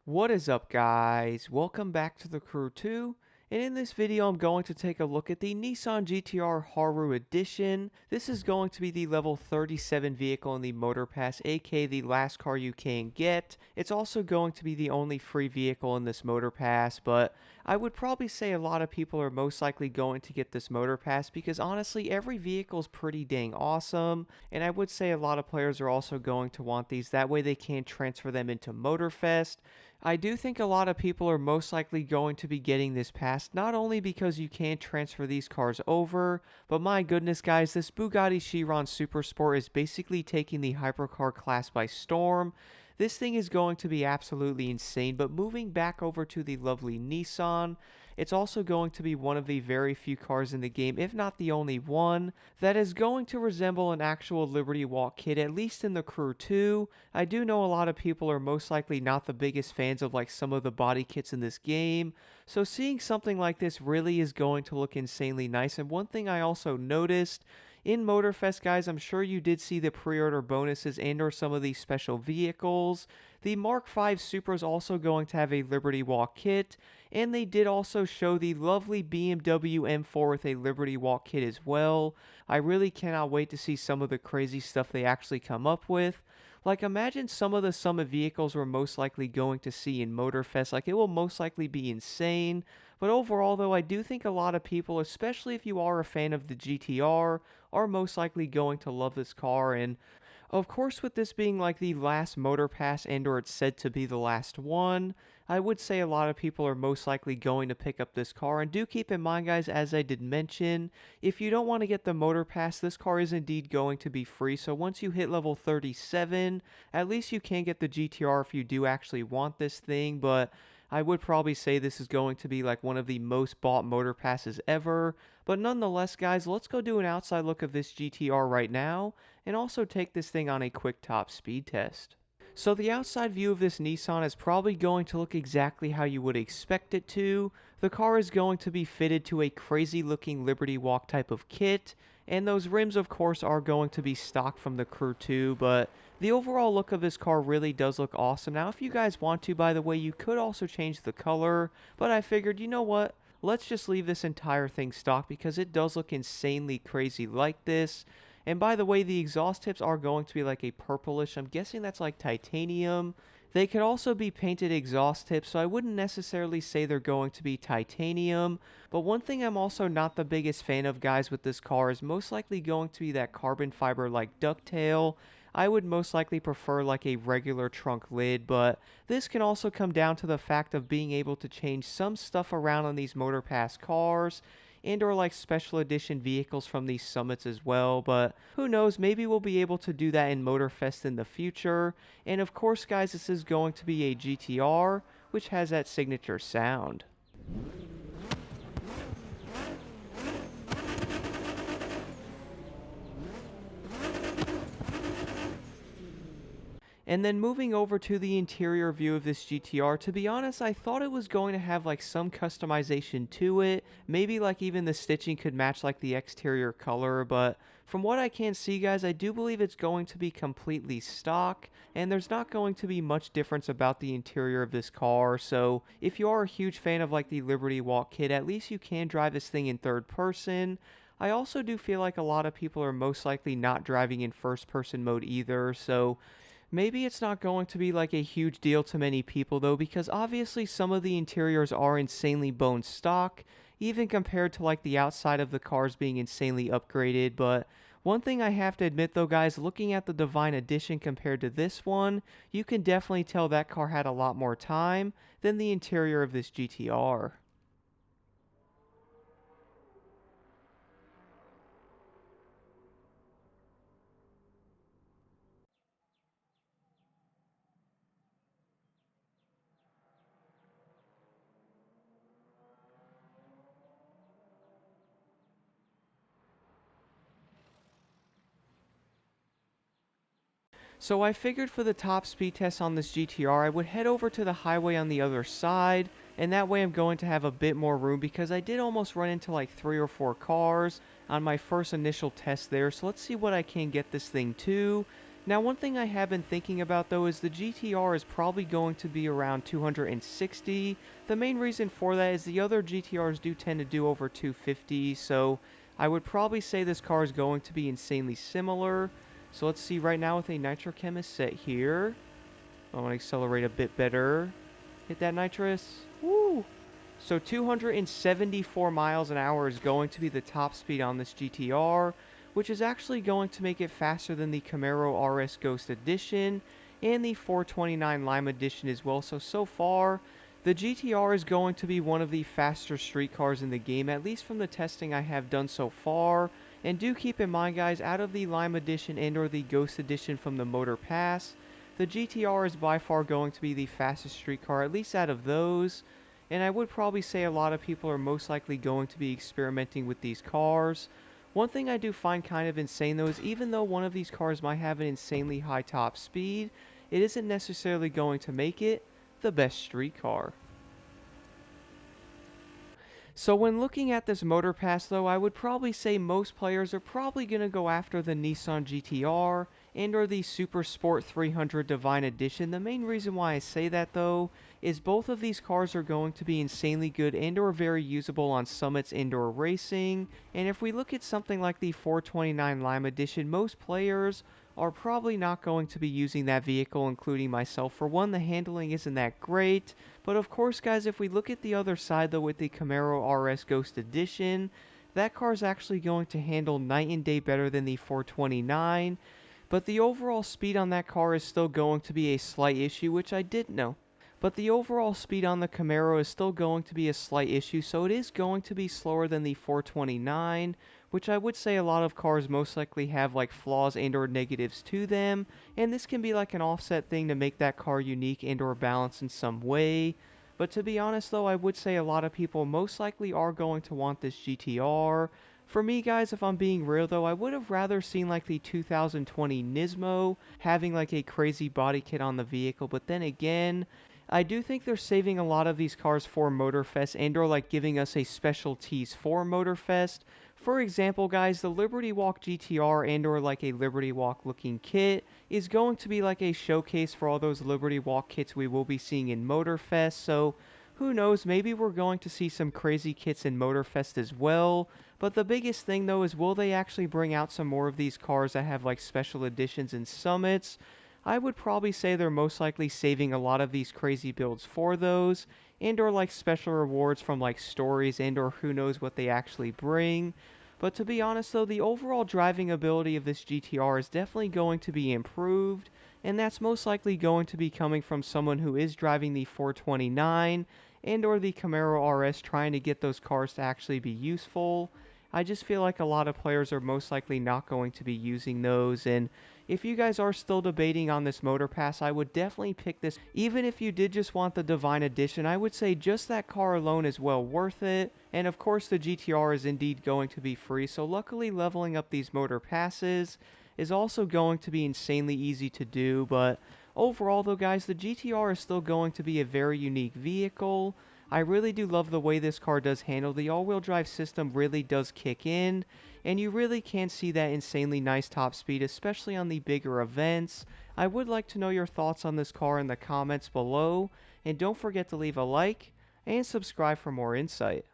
What is up, guys? Welcome back to the crew 2, and in this video I'm going to take a look at the Nissan GT-R Haru Edition. This is going to be the level 37 vehicle in the Motor Pass, aka the last car you can get. It's also going to be the only free vehicle in this Motor Pass, but I would probably say a lot of people are most likely going to get this Motor Pass because honestly every vehicle is pretty dang awesome, and I would say a lot of players are also going to want these, that way they can transfer them into Motorfest. I do think a lot of people are most likely going to be getting this pass, not only because you can transfer these cars over, but my goodness guys, this Bugatti Chiron Supersport is basically taking the hypercar class by storm. This thing is going to be absolutely insane, but moving back over to the lovely Nissan, it's also going to be one of the very few cars in the game, if not the only one, that is going to resemble an actual Liberty Walk kit, at least in the Crew 2. I do know a lot of people are most likely not the biggest fans of like some of the body kits in this game, so seeing something like this really is going to look insanely nice. And one thing I also noticed in Motorfest, guys, I'm sure you did see the pre-order bonuses and or some of these special vehicles. The Mark V Supra is also going to have a Liberty Walk kit, and they did also show the lovely BMW M4 with a Liberty Walk kit as well. I really cannot wait to see some of the crazy stuff they actually come up with. Like, imagine some of the Summit vehicles we're most likely going to see in Motorfest. Like, it will most likely be insane. But overall, though, I do think a lot of people, especially if you are a fan of the GT-R, are most likely going to love this car. And of course, with this being like the last Motor Pass and or it's said to be the last one, I would say a lot of people are most likely going to pick up this car. And do keep in mind, guys, as I did mention, if you don't want to get the Motor Pass, this car is indeed going to be free. So once you hit level 37, at least you can get the GT-R if you do actually want this thing. But I would probably say this is going to be like one of the most bought Motor Passes ever. But nonetheless, guys, let's go do an outside look of this GT-R right now and also take this thing on a quick top speed test. So the outside view of this Nissan is probably going to look exactly how you would expect it to. The car is going to be fitted to a crazy looking Liberty Walk type of kit, and those rims of course are going to be stock from the Crew 2, but the overall look of this car really does look awesome. Now if you guys want to, by the way, you could also change the color, but I figured, you know what? Let's just leave this entire thing stock because it does look insanely crazy like this. And by the way, the exhaust tips are going to be like a purplish. I'm guessing that's like titanium. They could also be painted exhaust tips, so I wouldn't necessarily say they're going to be titanium. But one thing I'm also not the biggest fan of, guys, with this car is most likely going to be that carbon fiber like ducktail. I would most likely prefer like a regular trunk lid, but this can also come down to the fact of being able to change some stuff around on these Motor Pass cars and or like special edition vehicles from these summits as well, but who knows, maybe we'll be able to do that in Motorfest in the future. And of course, guys, this is going to be a GT-R, which has that signature sound. And then moving over to the interior view of this GT-R, to be honest, I thought it was going to have like some customization to it. Maybe like even the stitching could match like the exterior color, but from what I can see, guys, I do believe it's going to be completely stock, and there's not going to be much difference about the interior of this car. So if you are a huge fan of like the Liberty Walk kit, at least you can drive this thing in third person. I also do feel like a lot of people are most likely not driving in first person mode either, so maybe it's not going to be like a huge deal to many people though, because obviously some of the interiors are insanely bone stock, even compared to like the outside of the cars being insanely upgraded. But one thing I have to admit though, guys, looking at the Divine Edition compared to this one, you can definitely tell that car had a lot more time than the interior of this GT-R. So I figured for the top speed test on this GT-R, I would head over to the highway on the other side, and that way I'm going to have a bit more room because I did almost run into like 3 or 4 cars on my first initial test there. So let's see what I can get this thing to. Now, one thing I have been thinking about though is the GT-R is probably going to be around 260. The main reason for that is the other GT-Rs do tend to do over 250, so I would probably say this car is going to be insanely similar. So let's see right now with a Nitro Chemist set here. I want to accelerate a bit better. Hit that nitrous. Woo! So 274 miles an hour is going to be the top speed on this GT-R, which is actually going to make it faster than the Camaro RS Ghost Edition and the 429 Lime Edition as well. So far, the GT-R is going to be one of the faster street cars in the game, at least from the testing I have done so far. And do keep in mind, guys, out of the Lime Edition and or the Ghost Edition from the Motor Pass, the GT-R is by far going to be the fastest street car, at least out of those. And I would probably say a lot of people are most likely going to be experimenting with these cars. One thing I do find kind of insane though is even though one of these cars might have an insanely high top speed, it isn't necessarily going to make it the best street car. So when looking at this Motor Pass though, I would probably say most players are probably going to go after the Nissan GT-R and or the Super Sport 300 Divine Edition. The main reason why I say that though is both of these cars are going to be insanely good and or very usable on summits indoor racing. And if we look at something like the 429 Lime Edition, most players are probably not going to be using that vehicle, including myself. For one, the handling isn't that great. But of course, guys, if we look at the other side, though, with the Camaro RS Ghost Edition, that car is actually going to handle night and day better than the 429. But the overall speed on that car is still going to be a slight issue, which I did know. But the overall speed on the Camaro is still going to be a slight issue, so it is going to be slower than the 429, which I would say a lot of cars most likely have like flaws and or negatives to them, and this can be like an offset thing to make that car unique and or balanced in some way. But to be honest though, I would say a lot of people most likely are going to want this GT-R. For me, guys, if I'm being real though, I would have rather seen like the 2020 Nismo having like a crazy body kit on the vehicle, but then again, I do think they're saving a lot of these cars for Motorfest and or like giving us a special tease for Motorfest. For example, guys, the Liberty Walk GT-R and or like a Liberty Walk looking kit is going to be like a showcase for all those Liberty Walk kits we will be seeing in Motorfest. So who knows, maybe we're going to see some crazy kits in Motorfest as well. But the biggest thing though is, will they actually bring out some more of these cars that have like special editions and summits? I would probably say they're most likely saving a lot of these crazy builds for those, and or like special rewards from like stories and or who knows what they actually bring. But to be honest though, the overall driving ability of this GT-R is definitely going to be improved, and that's most likely going to be coming from someone who is driving the 429 and or the Camaro RS, trying to get those cars to actually be useful. I just feel like a lot of players are most likely not going to be using those, and if you guys are still debating on this Motor Pass, I would definitely pick this. Even if you did just want the Divine Edition, I would say just that car alone is well worth it. And of course, the GT-R is indeed going to be free, so luckily leveling up these Motor Passes is also going to be insanely easy to do. But overall though, guys, the GT-R is still going to be a very unique vehicle. I really do love the way this car does handle. The all-wheel drive system really does kick in, and you really can see that insanely nice top speed, especially on the bigger events. I would like to know your thoughts on this car in the comments below, and don't forget to leave a like and subscribe for more insight.